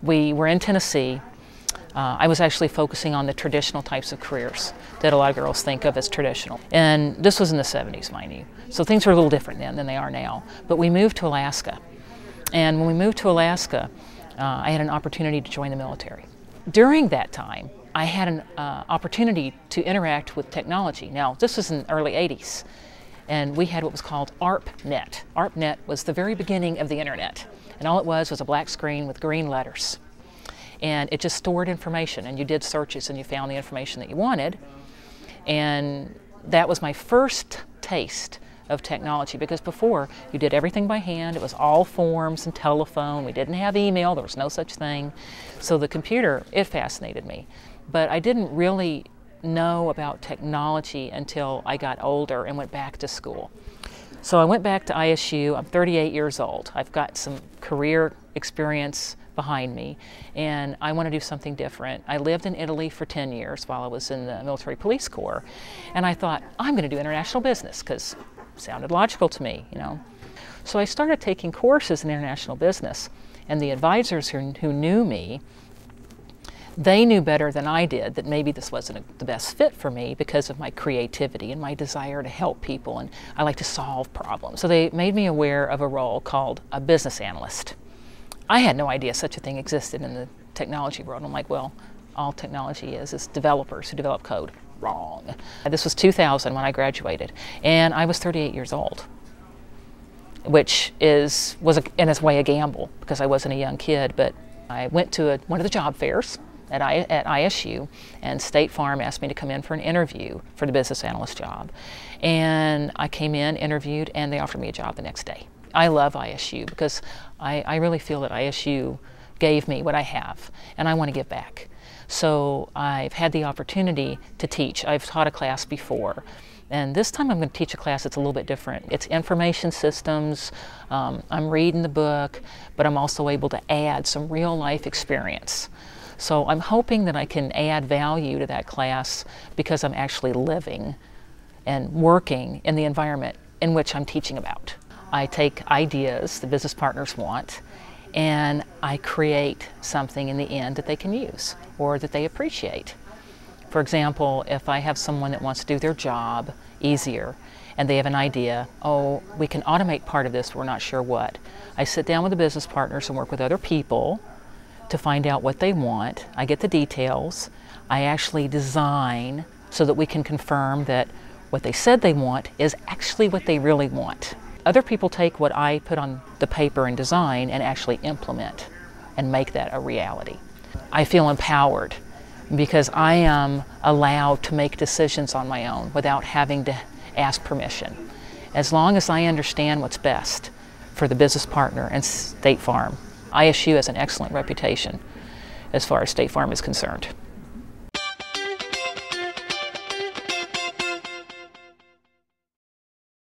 we were in Tennessee. I was actually focusing on the traditional types of careers that a lot of girls think of as traditional. And this was in the 70s, mind you. So things were a little different then than they are now. But we moved to Alaska. And when we moved to Alaska, I had an opportunity to join the military. During that time, I had an opportunity to interact with technology. Now, this was in the early 80s. And we had what was called ARPANET. ARPANET was the very beginning of the internet. And all it was a black screen with green letters. And it just stored information, and you did searches and you found the information that you wanted. And that was my first taste of technology, because before you did everything by hand. It was all forms and telephone. We didn't have email. There was no such thing. So the computer, it fascinated me. But I didn't really know about technology until I got older and went back to school. So I went back to ISU. I'm 38 years old. I've got some career experience behind me, and I want to do something different. I lived in Italy for 10 years while I was in the military police corps, and I thought, I'm going to do international business, because it sounded logical to me, you know. So I started taking courses in international business, and the advisors who knew me, they knew better than I did that maybe this wasn't the best fit for me because of my creativity and my desire to help people, and I like to solve problems. So they made me aware of a role called a business analyst. I had no idea such a thing existed in the technology world. I'm like, well, all technology is developers who develop code. Wrong. This was 2000 when I graduated, and I was 38 years old, which was in its way a gamble, because I wasn't a young kid. But I went to one of the job fairs at ISU, and State Farm asked me to come in for an interview for the business analyst job. And I came in, interviewed, and they offered me a job the next day. I love ISU because I really feel that ISU gave me what I have, and I want to give back. So I've had the opportunity to teach. I've taught a class before, and this time I'm going to teach a class that's a little bit different. It's information systems. I'm reading the book, but I'm also able to add some real life experience. So I'm hoping that I can add value to that class because I'm actually living and working in the environment in which I'm teaching about. I take ideas the business partners want, and I create something in the end that they can use or that they appreciate. For example, if I have someone that wants to do their job easier and they have an idea, oh, we can automate part of this, but we're not sure what. I sit down with the business partners and work with other people to find out what they want. I get the details. I actually design so that we can confirm that what they said they want is actually what they really want. Other people take what I put on the paper and design and actually implement and make that a reality. I feel empowered because I am allowed to make decisions on my own without having to ask permission. As long as I understand what's best for the business partner and State Farm. ISU has an excellent reputation as far as State Farm is concerned.